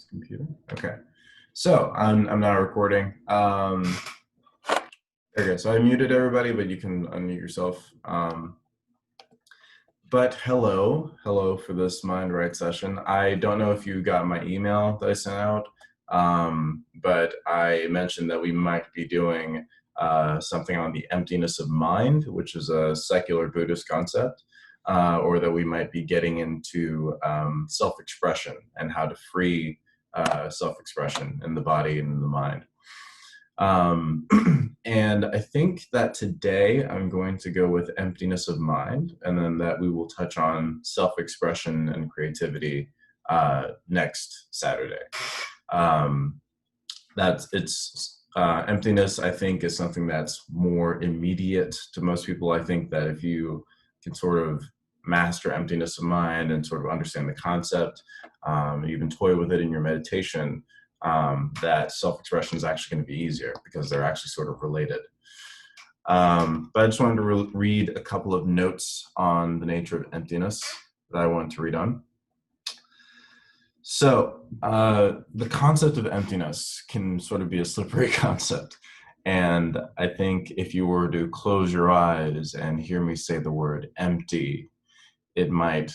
this computer. Okay, so I'm now recording. Okay, so I muted everybody, but you can unmute yourself. But hello for this Mind Right session. I don't know if you got my email that I sent out, but I mentioned that we might be doing something on the emptiness of mind, which is a secular Buddhist concept, or that we might be getting into self-expression and how to free self-expression in the body and in the mind. And I think that today I'm going to go with emptiness of mind, and then that we will touch on self-expression and creativity next Saturday. Emptiness, I think, is something that's more immediate to most people. I think that if you can sort of master emptiness of mind and sort of understand the concept, even toy with it in your meditation, that self-expression is actually going to be easier because they're actually sort of related. But I just wanted to read a couple of notes on the nature of emptiness that I wanted to read on. So the concept of emptiness can sort of be a slippery concept. And I think if you were to close your eyes and hear me say the word empty, it might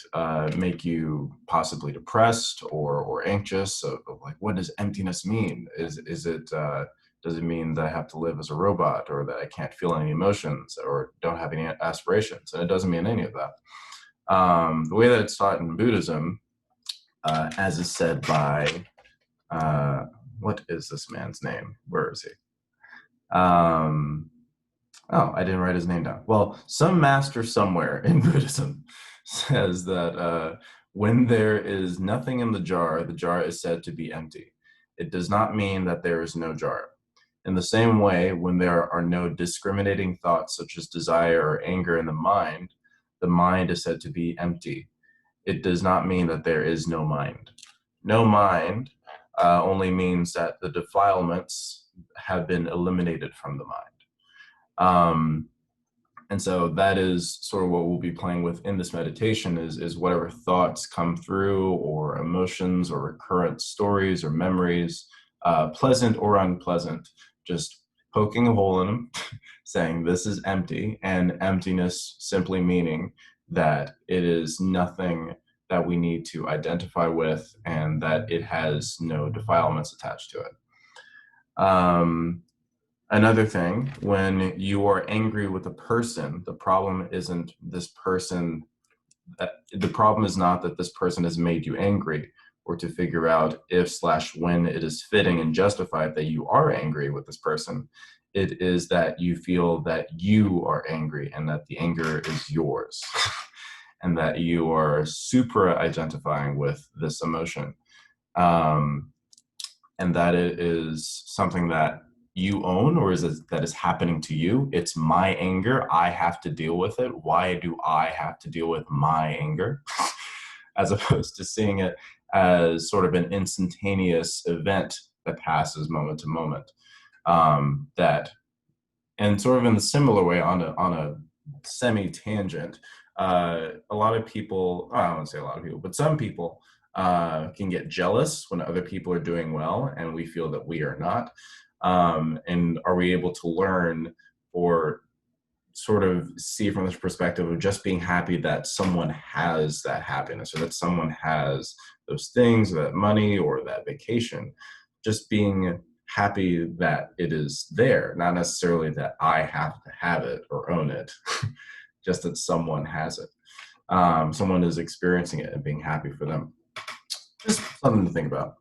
make you possibly depressed or anxious. Of like, what does emptiness mean? Does it mean that I have to live as a robot, or that I can't feel any emotions, or don't have any aspirations? And it doesn't mean any of that. The way that it's taught in Buddhism, as is said by, what is this man's name? Where is he? Oh, I didn't write his name down. Well, some master somewhere in Buddhism says that when there is nothing in the jar is said to be empty. It does not mean that there is no jar. In the same way, when there are no discriminating thoughts such as desire or anger in the mind is said to be empty. It does not mean that there is no mind. No mind only means that the defilements have been eliminated from the mind. And so that is sort of what we'll be playing with in this meditation is whatever thoughts come through, or emotions or recurrent stories or memories, pleasant or unpleasant, just poking a hole in them, saying this is empty, and emptiness simply meaning that it is nothing that we need to identify with, and that it has no defilements attached to it. Another thing, when you are angry with a person, the problem isn't this person. The problem is not that this person has made you angry, or to figure out if/when it is fitting and justified that you are angry with this person. It is that you feel that you are angry and that the anger is yours, and that you are supra identifying with this emotion, and that it is something that you own, or is it that is happening to you? It's my anger. I have to deal with it. Why do I have to deal with my anger? As opposed to seeing it as sort of an instantaneous event that passes moment to moment. And sort of in a similar way, on a semi-tangent, a lot of people, I don't want to say a lot of people, but some people can get jealous when other people are doing well and we feel that we are not. And are we able to learn, or sort of see from this perspective of just being happy that someone has that happiness, or that someone has those things, or that money, or that vacation, just being happy that it is there, not necessarily that I have to have it or own it, just that someone has it. Someone is experiencing it and being happy for them. Just something to think about.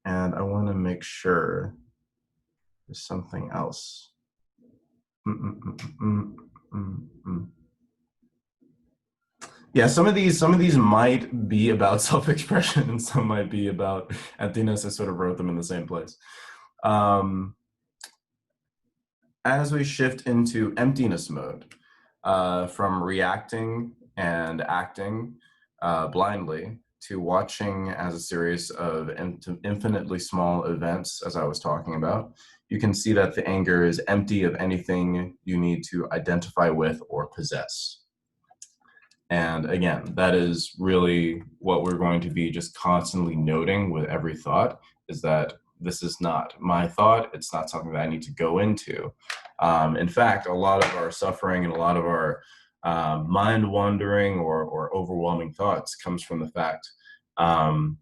And I want to make sure there's something else. Yeah, some of these might be about self-expression, and some might be about emptiness. I sort of wrote them in the same place. As we shift into emptiness mode, from reacting and acting blindly to watching as a series of infinitely small events, as I was talking about, you can see that the anger is empty of anything you need to identify with or possess. And again, that is really what we're going to be just constantly noting with every thought, is that this is not my thought. It's not something that I need to go into. In fact, a lot of our suffering and a lot of our mind wandering or overwhelming thoughts comes from the fact um,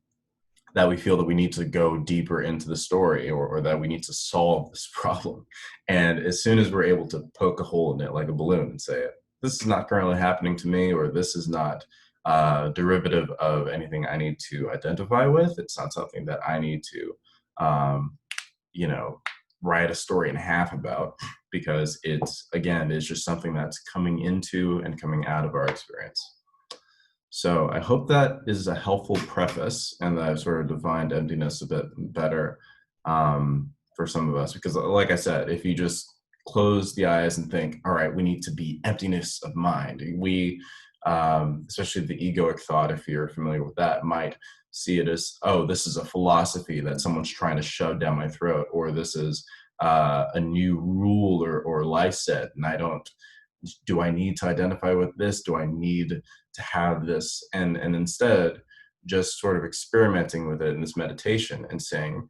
that we feel that we need to go deeper into the story, or that we need to solve this problem. And as soon as we're able to poke a hole in it like a balloon and say, this is not currently happening to me, or this is not derivative of anything I need to identify with, it's not something that I need to, um, you know, write a story in half about, because it's, again, it's just something that's coming into and coming out of our experience. So I hope that is a helpful preface, and that I've sort of defined emptiness a bit better for some of us. Because, like I said, if you just close the eyes and think, all right, we need to be emptiness of mind, we, especially the egoic thought, if you're familiar with that, might see it as, oh, this is a philosophy that someone's trying to shove down my throat, or this is a new rule or life set, and I don't. Do I need to identify with this? Do I need to have this? And instead, just sort of experimenting with it in this meditation and saying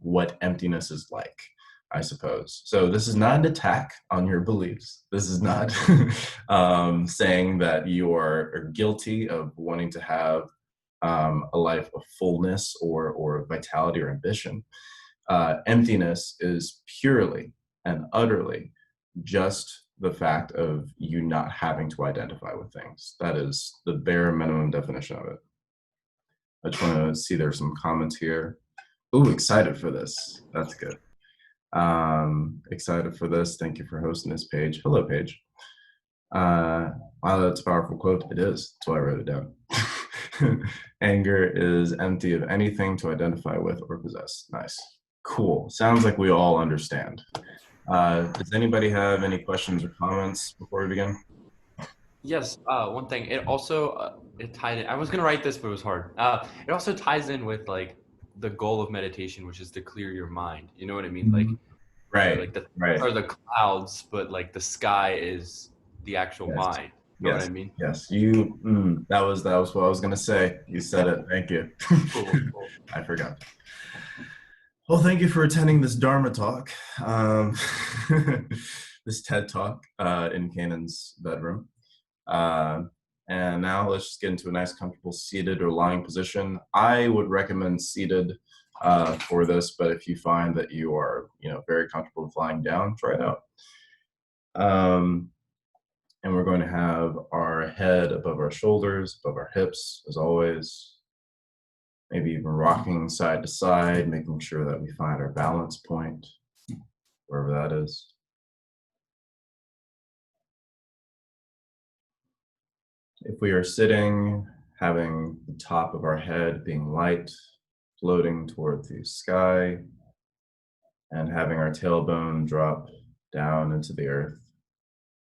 what emptiness is like, I suppose. So this is not an attack on your beliefs. This is not saying that you are guilty of wanting to have a life of fullness or vitality or ambition. Emptiness is purely and utterly just the fact of you not having to identify with things. That is the bare minimum definition of it. I just want to see there's some comments here. Ooh, excited for this. That's good. Excited for this. Thank you for hosting this, Paige. Hello, Paige. Wow, that's a powerful quote. It is. That's why I wrote it down. Anger is empty of anything to identify with or possess. Nice. Cool. Sounds like we all understand. Does anybody have any questions or comments before we begin? Yes, one thing. It also it tied in. I was gonna write this, but it was hard. It also ties in with like the goal of meditation, which is to clear your mind. You know what I mean? Mhm. Right, Like the right. are the clouds, but like the sky is the actual Yes, mind. You know what I yes, mean? yes. That was what I was gonna say. You said it. Thank you. Cool, cool. I forgot. Well, thank you for attending this Dharma talk, um, this TED talk in Kanan's bedroom. Uh, and now let's just get into a nice, comfortable seated or lying position. I would recommend seated for this, but if you find that you are, very comfortable with lying down, try it out. Um, and we're going to have our head above our shoulders, above our hips, as always. Maybe even rocking side to side, making sure that we find our balance point, wherever that is. If we are sitting, having the top of our head being light, floating toward the sky, and having our tailbone drop down into the earth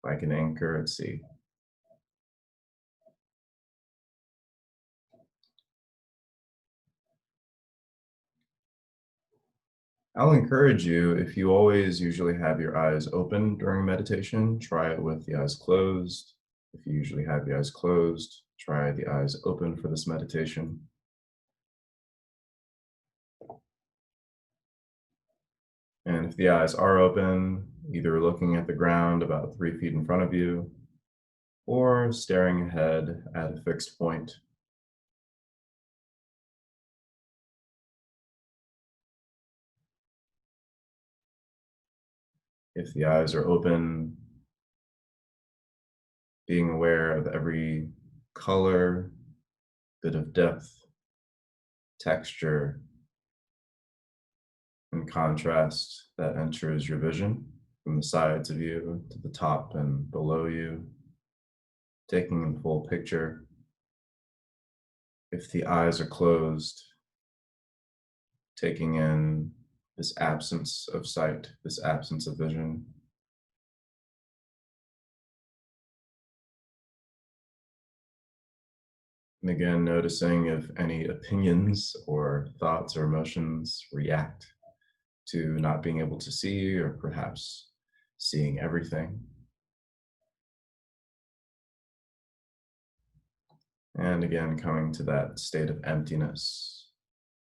like an anchor at sea. I'll encourage you, if you always usually have your eyes open during meditation, try it with the eyes closed. If you usually have the eyes closed, try the eyes open for this meditation. And if the eyes are open, either looking at the ground about 3 feet in front of you or staring ahead at a fixed point. If the eyes are open, being aware of every color, bit of depth, texture, and contrast that enters your vision from the sides of you to the top and below you, taking in the full picture. If the eyes are closed, taking in this absence of sight, this absence of vision. And again, noticing if any opinions or thoughts or emotions react to not being able to see, or perhaps seeing everything. And again, coming to that state of emptiness,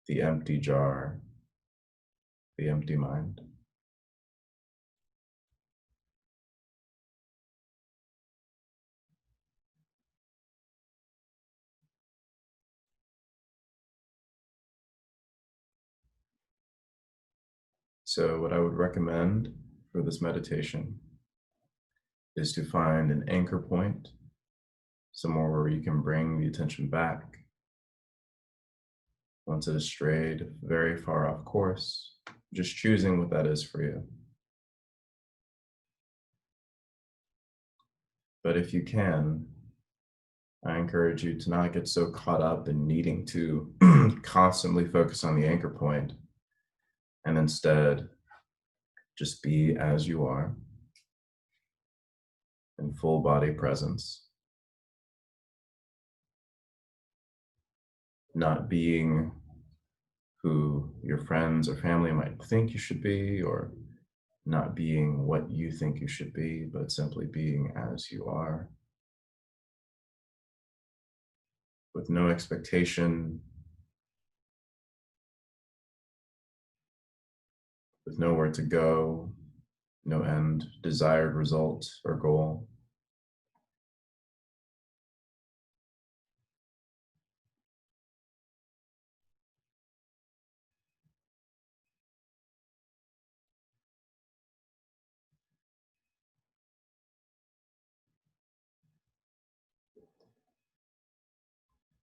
the empty jar, the empty mind. So, what I would recommend for this meditation is to find an anchor point, somewhere where you can bring the attention back once it has strayed very far off course, just choosing what that is for you. But if you can, I encourage you to not get so caught up in needing to constantly focus on the anchor point and instead just be as you are in full body presence, not being who your friends or family might think you should be, or not being what you think you should be, but simply being as you are with no expectation, with nowhere to go, no end desired result or goal.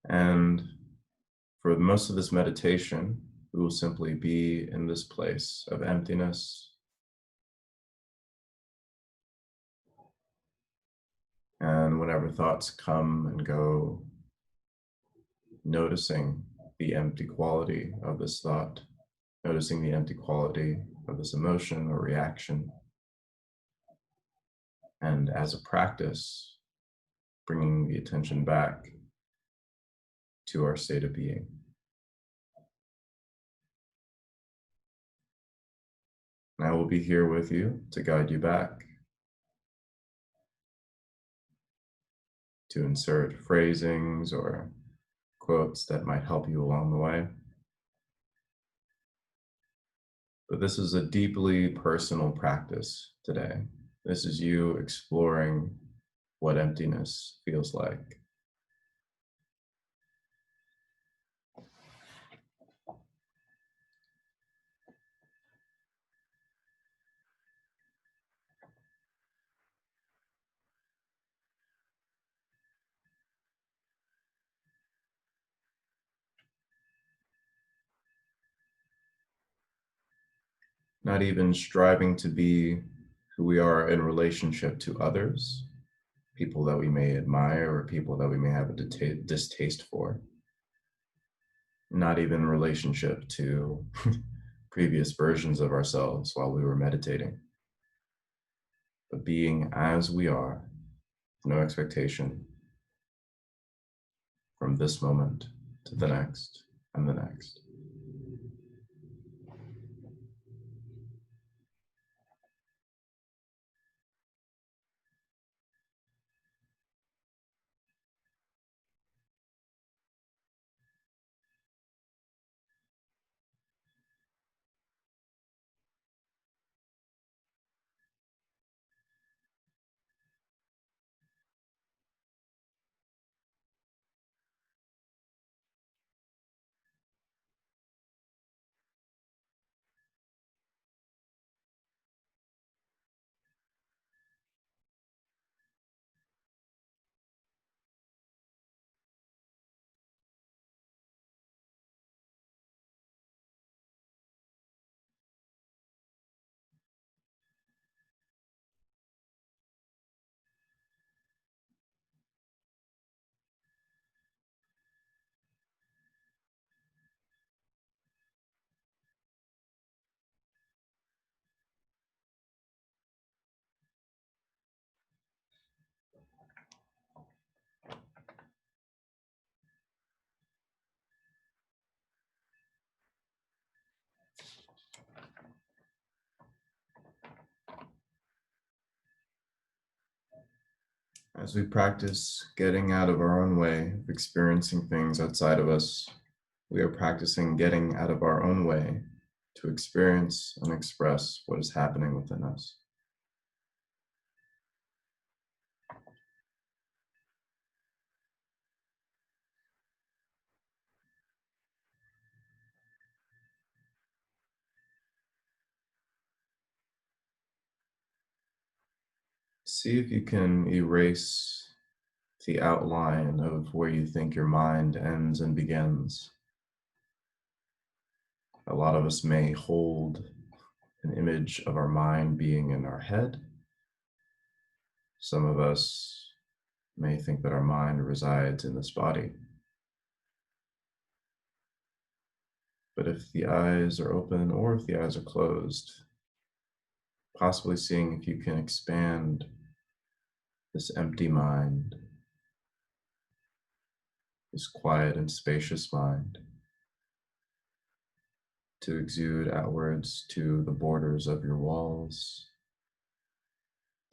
And for most of this meditation, we will simply be in this place of emptiness. And whenever thoughts come and go, noticing the empty quality of this thought, noticing the empty quality of this emotion or reaction. And as a practice, bringing the attention back to our state of being. And I will be here with you to guide you back, to insert phrasings or quotes that might help you along the way. But this is a deeply personal practice today. This is you exploring what emptiness feels like. Not even striving to be who we are in relationship to others, people that we may admire or people that we may have a distaste for. Not even relationship to previous versions of ourselves while we were meditating, but being as we are, no expectation from this moment to the next and the next. As we practice getting out of our own way of experiencing things outside of us, we are practicing getting out of our own way to experience and express what is happening within us. See if you can erase the outline of where you think your mind ends and begins. A lot of us may hold an image of our mind being in our head. Some of us may think that our mind resides in this body. But if the eyes are open or if the eyes are closed, possibly seeing if you can expand this empty mind, this quiet and spacious mind, to exude outwards to the borders of your walls,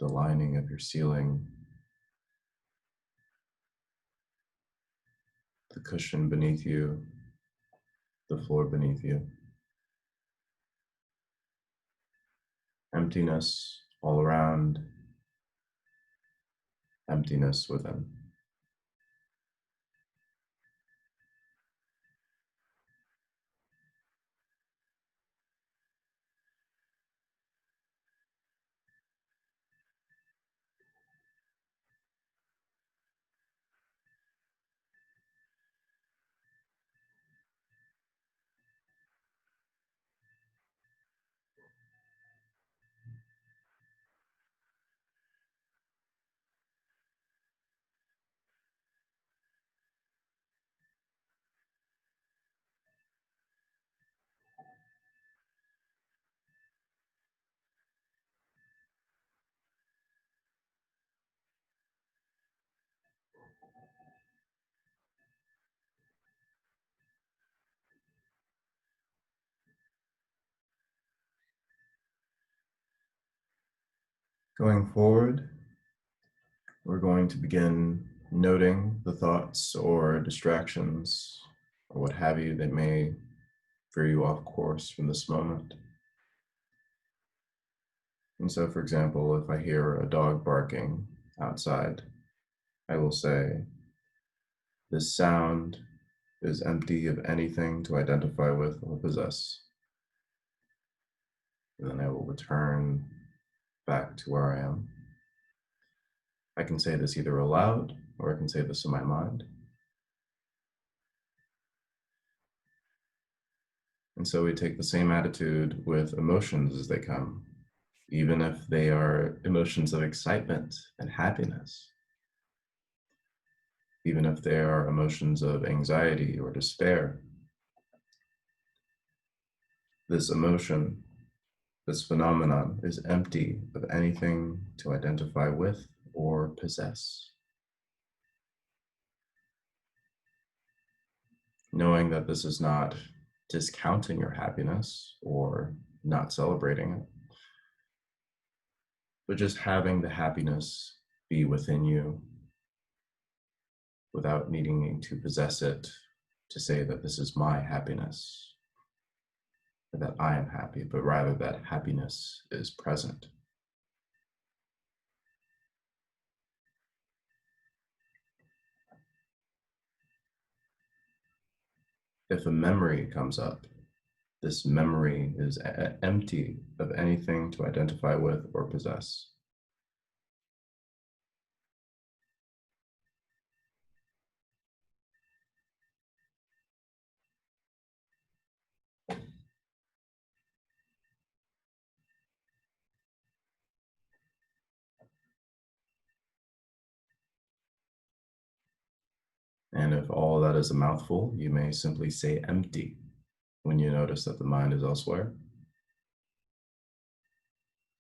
the lining of your ceiling, the cushion beneath you, the floor beneath you. Emptiness all around, emptiness within. Going forward, we're going to begin noting the thoughts or distractions or what have you that may veer you off course from this moment. And so, for example, if I hear a dog barking outside, I will say, "This sound is empty of anything to identify with or possess." And then I will return back to where I am. I can say this either aloud or I can say this in my mind. And so we take the same attitude with emotions as they come, even if they are emotions of excitement and happiness, even if they are emotions of anxiety or despair. This emotion, this phenomenon, is empty of anything to identify with or possess. Knowing that this is not discounting your happiness or not celebrating it, but just having the happiness be within you without needing to possess it to say that this is my happiness or that I am happy, but rather that happiness is present. If a memory comes up, this memory is empty of anything to identify with or possess. And if all that is a mouthful, you may simply say empty when you notice that the mind is elsewhere,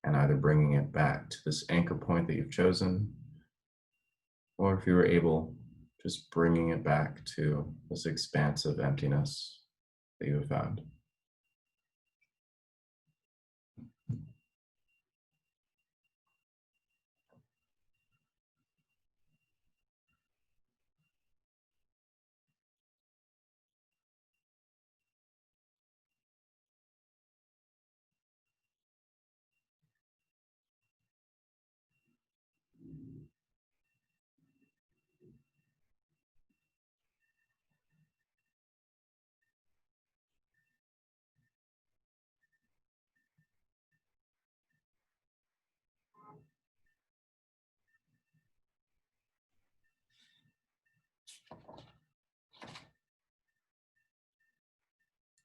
and either bringing it back to this anchor point that you've chosen, or if you were able, just bringing it back to this expansive emptiness that you have found.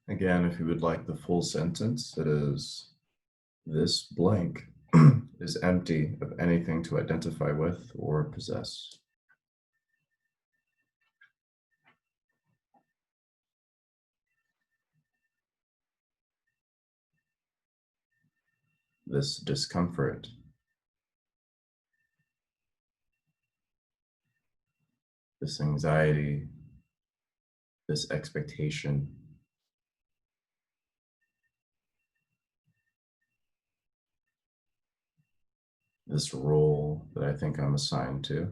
Again, if you would like the full sentence, it is this blank is empty of anything to identify with or possess. This discomfort, this anxiety, this expectation, this role that I think I'm assigned to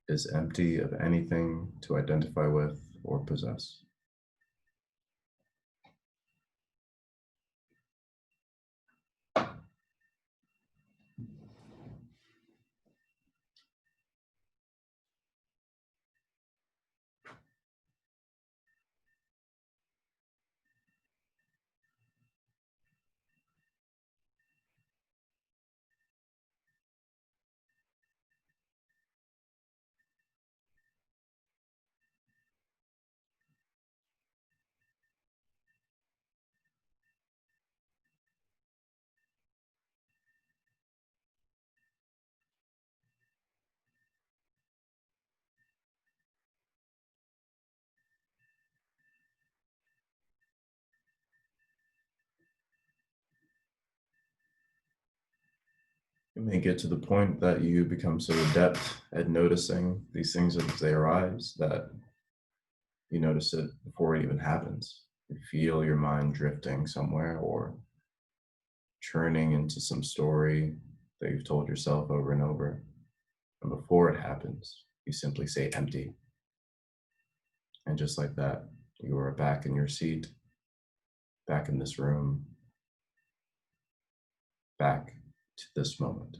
is empty of anything to identify with or possess. You may get to the point that you become so adept at noticing these things as they arise that you notice it before it even happens. You feel your mind drifting somewhere or churning into some story that you've told yourself over and over. And before it happens, you simply say empty. And just like that, you are back in your seat, back in this room, back to this moment.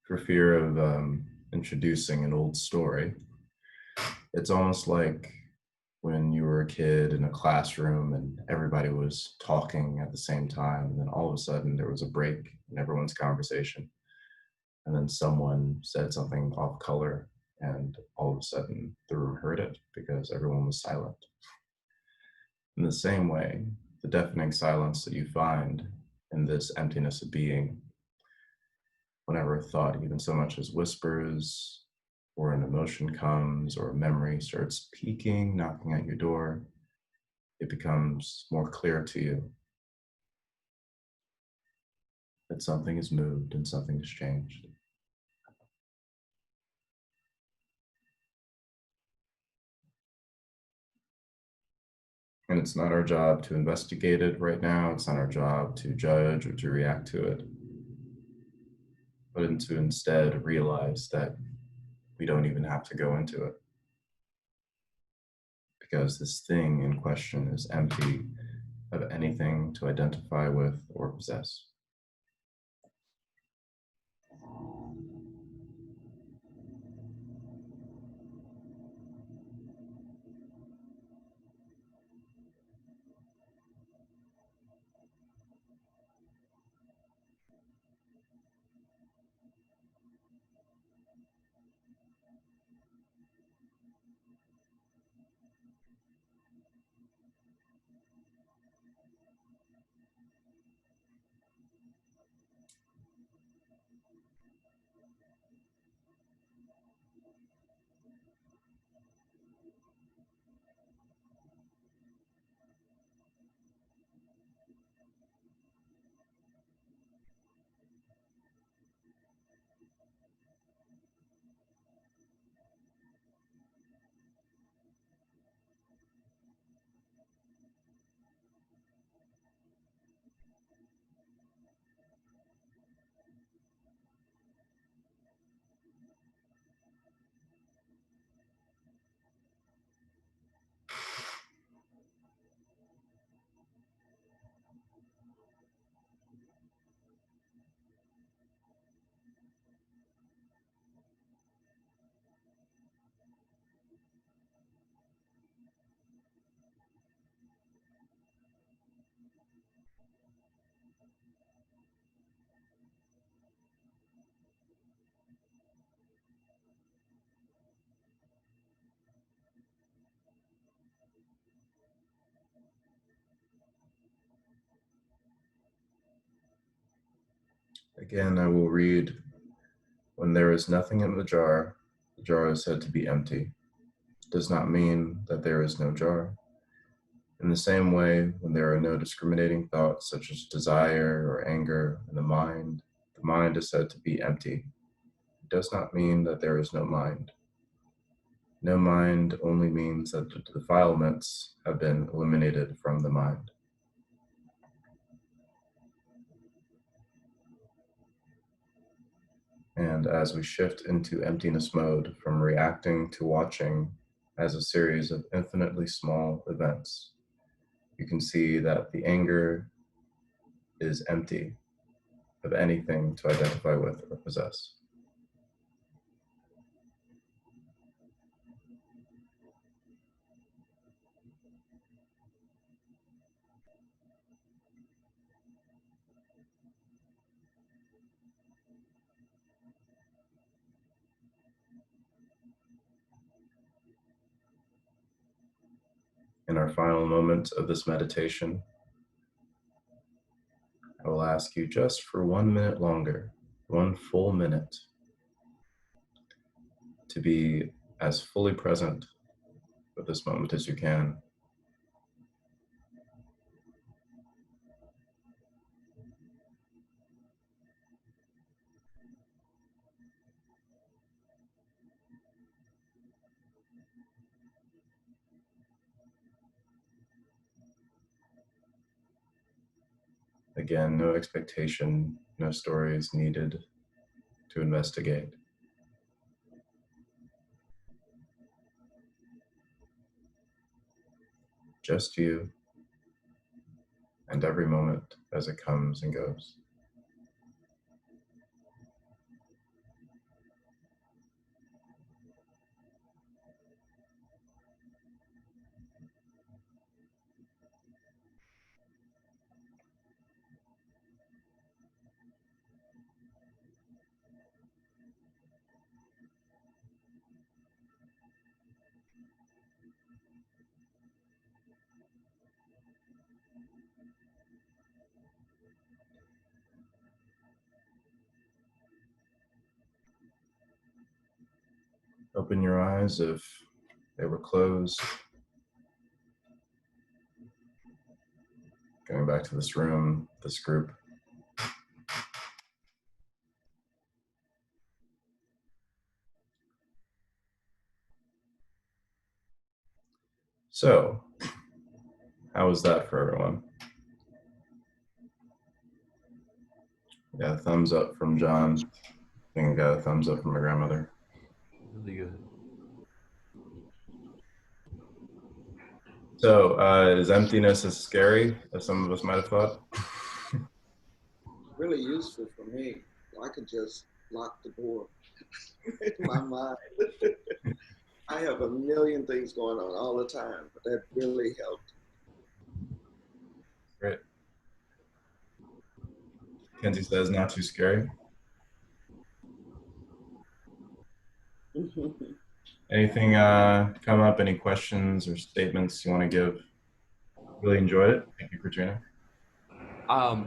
For fear of introducing an old story, it's almost like when you were a kid in a classroom and everybody was talking at the same time, and then all of a sudden there was a break in everyone's conversation, and then someone said something off color, and all of a sudden the room heard it because everyone was silent. In the same way, the deafening silence that you find in this emptiness of being, whenever a thought even so much as whispers, or an emotion comes, or a memory starts peeking, knocking at your door, it becomes more clear to you that something has moved and something has changed. And it's not our job to investigate it right now. It's not our job to judge or to react to it, but to instead realize that we don't even have to go into it because this thing in question is empty of anything to identify with or possess. Again, I will read, when there is nothing in the jar is said to be empty. It does not mean that there is no jar. In the same way, when there are no discriminating thoughts such as desire or anger in the mind is said to be empty. It does not mean that there is no mind. No mind only means that the defilements have been eliminated from the mind. And as we shift into emptiness mode from reacting to watching as a series of infinitely small events, you can see that the anger is empty of anything to identify with or possess. In our final moment of this meditation, I will ask you just for 1 minute longer, 1 full minute, to be as fully present with this moment as you can. Again, no expectation, no stories needed to investigate. Just you and every moment as it comes and goes. Open your eyes if they were closed. Going back to this room, this group. So, how was that for everyone? Got a thumbs up from John. I think I got a thumbs up from my grandmother. Really good. So, is emptiness as scary as some of us might have thought? Really useful for me. I could just lock the door in my mind. I have a million things going on all the time, but that really helped. Great. Kenzie says not too scary. Anything come up? Any questions or statements you want to give? Really enjoyed it. Thank you, Katrina.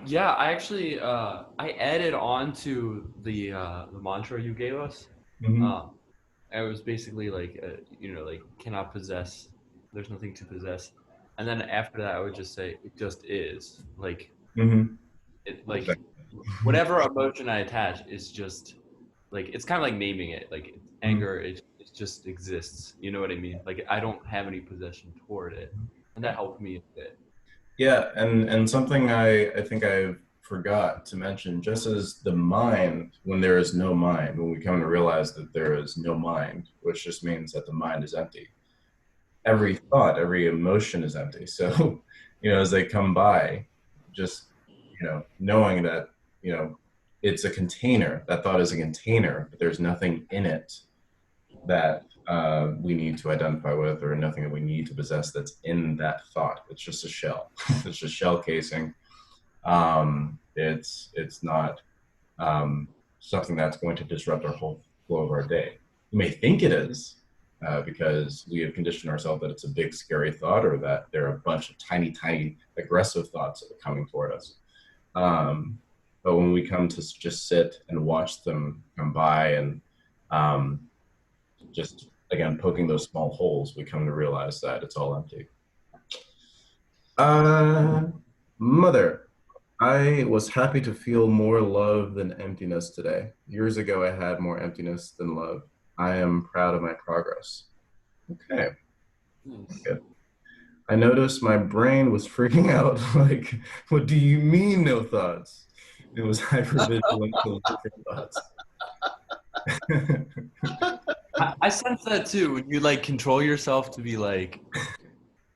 Yeah, I actually I added on to the mantra you gave us. Mm-hmm. It was basically like like cannot possess. There's nothing to possess. And then after that, I would just say it just is. Mm-hmm. It Exactly. whatever emotion I attach is just like it's kind of like naming it. Like Mm-hmm. anger, it just exists. You know what I mean? Like I don't have any possession toward it, and that helped me a bit. Yeah, and something I think I forgot to mention, just as the mind, when there is no mind, when we come to realize that there is no mind, which just means that the mind is empty. Every thought, every emotion is empty. So, as they come by, just knowing that, it's a container. That thought is a container, but there's nothing in it that we need to identify with, or nothing that we need to possess that's in that thought. It's just a shell. It's just shell casing. It's not something that's going to disrupt our whole flow of our day. You may think it is, because we have conditioned ourselves that it's a big scary thought, or that there are a bunch of tiny aggressive thoughts that are coming toward us. But when we come to just sit and watch them come by and um, just again poking those small holes, we come to realize that it's all empty. Uh, Mother, I was happy to feel more love than emptiness today. Years ago, I had more emptiness than love. I am proud of my progress. Okay, Nice. good. I noticed my brain was freaking out. Like, what do you mean, no thoughts? It was hypervigilant to look for thoughts. I sense that too. When you like control yourself to be like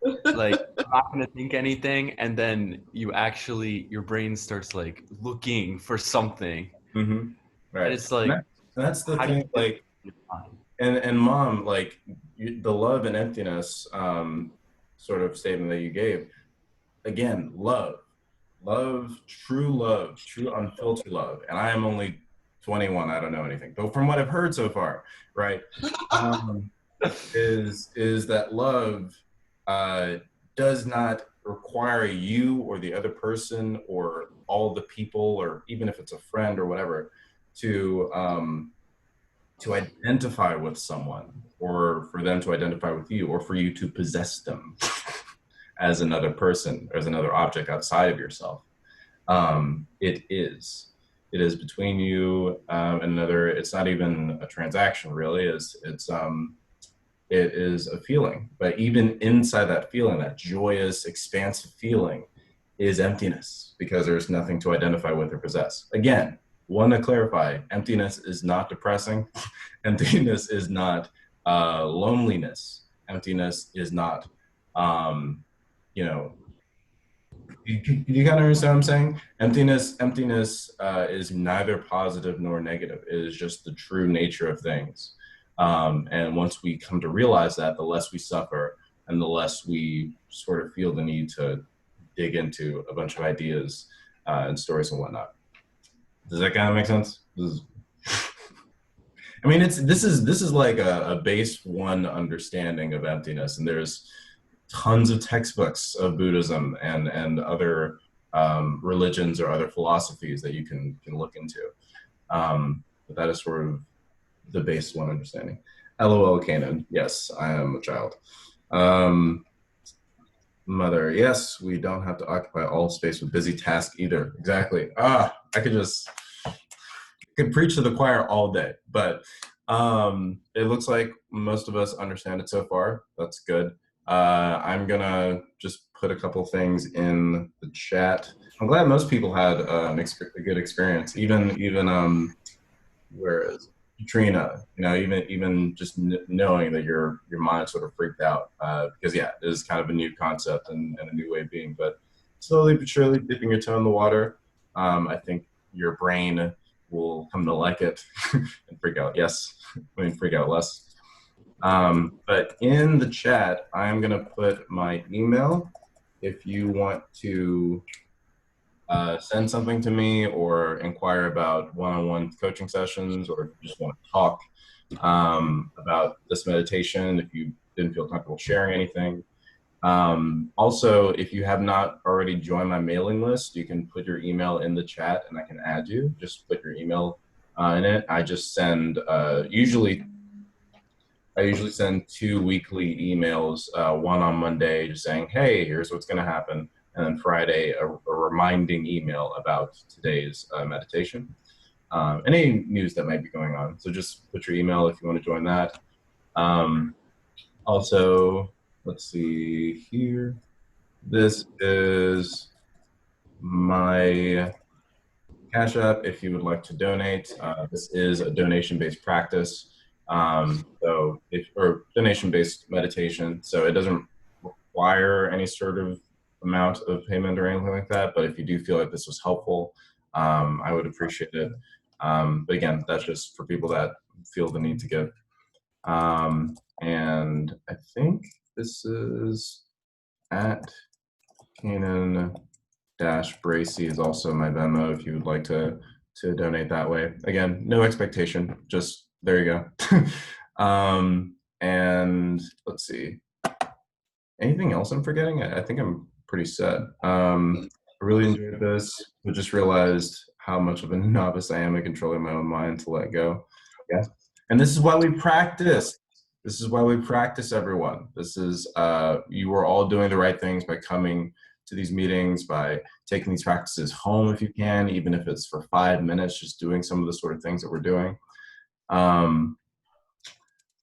I'm not gonna think anything, and then you actually your brain starts like looking for something, Hmm. and Right. it's like, That's the how do you thing. get Like, your mind? and mom, like the love and emptiness sort of statement that you gave. Again, love, true unfiltered love. And I am only 21. I don't know anything, but from what I've heard so far, right, um, is that love uh, does not require you or the other person or all the people, or even if it's a friend or whatever, to identify with someone, or for them to identify with you, or for you to possess them as another person, as another object outside of yourself. It is. It is between you and another. It's not even a transaction, really. It is a feeling. But even inside that feeling, that joyous, expansive feeling, is emptiness because there's nothing to identify with or possess. Again, want to clarify: emptiness is not depressing. Emptiness is not loneliness. Emptiness is not, um, you know, you kind of understand what I'm saying? Emptiness is neither positive nor negative. It is just the true nature of things. And once we come to realize that, the less we suffer and the less we sort of feel the need to dig into a bunch of ideas and stories and whatnot. Does that kind of make sense? I mean, this is like a base one understanding of emptiness, and there's tons of textbooks of Buddhism and other religions or other philosophies that you can look into. But that is sort of the base one understanding. LOL, Kanan. Yes, I am a child. Um, Mother. Yes, we don't have to occupy all space with busy tasks either. Exactly. I could preach to the choir all day, but it looks like most of us understand it so far. That's good. I'm gonna just put a couple things in the chat. I'm glad most people had a good experience. Even where is Katrina? Even just knowing that your mind sort of freaked out because yeah, it is kind of a new concept and a new way of being. But slowly but surely, dipping your toe in the water, I think your brain will come to like it and freak out. Yes, I mean freak out less. But in the chat, I'm gonna put my email if you want to send something to me or inquire about one-on-one coaching sessions, or if you just want to talk about this meditation, if you didn't feel comfortable sharing anything. Also, if you have not already joined my mailing list, you can put your email in the chat and I can add you. Just put your email in it. I usually send 2 weekly emails, one on Monday just saying, hey, here's what's going to happen. And then Friday, a reminding email about today's meditation. Any news that might be going on. So just put your email if you want to join that. Um, Also, let's see here. This is my Cash App if you would like to donate. This is a donation-based practice, so if or donation-based meditation. So it doesn't require any sort of amount of payment or anything like that. But if you do feel like this was helpful, I would appreciate it. But again, that's just for people that feel the need to give. And I think this is at Canon Bracy is also my Venmo if you would like to donate that way. Again, no expectation, just there you go. And let's see, anything else I'm forgetting? I think I'm pretty set. I really enjoyed this. I just realized how much of a novice I am at controlling my own mind to let go. Yeah. And this is why we practice. This is why we practice, everyone. This is, you are all doing the right things by coming to these meetings, by taking these practices home if you can, even if it's for 5 minutes, just doing some of the sort of things that we're doing.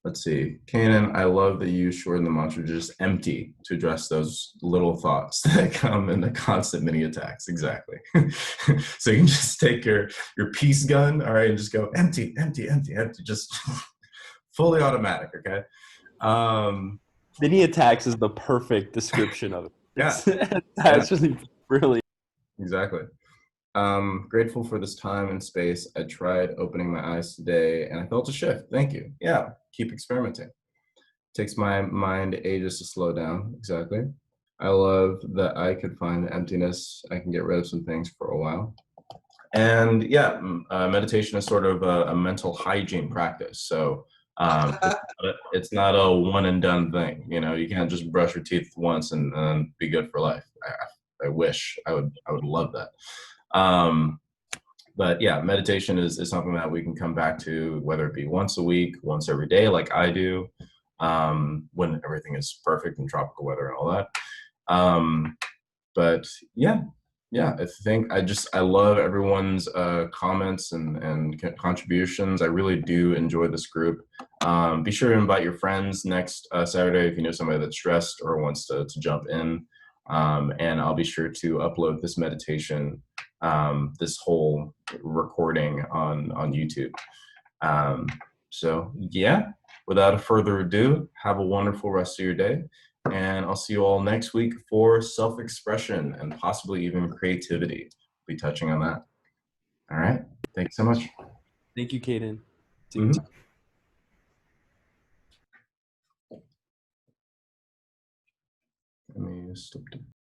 Let's see. Kanan, I love that you shorten the mantra to just empty to address those little thoughts that come in the constant mini attacks. Exactly. So you can just take your peace gun, all right, and just go empty, empty, empty, empty, just fully automatic, okay? Mini attacks is the perfect description of it. Yeah. It's Yeah. actually brilliant. Exactly. Grateful for this time and space. I tried opening my eyes today and I felt a shift. Thank you. Yeah, keep experimenting. Takes my mind ages to slow down. Exactly. I love that I could find emptiness. I can get rid of some things for a while. And yeah, meditation is sort of a mental hygiene practice. So it's not a one and done thing. You know, you can't just brush your teeth once and be good for life. I wish I would love that. But yeah, meditation is something that we can come back to, whether it be once a week, once every day, like I do, when everything is perfect and tropical weather and all that. But yeah, I think I love everyone's comments and contributions. I really do enjoy this group. Be sure to invite your friends next Saturday if you know somebody that's stressed or wants to jump in. And I'll be sure to upload this meditation, this whole recording on YouTube. So yeah, without further ado, have a wonderful rest of your day. And I'll see you all next week for self-expression and possibly even creativity. We'll be touching on that. All right. Thanks so much. Thank you, Kaden. Mhm. Let me stop.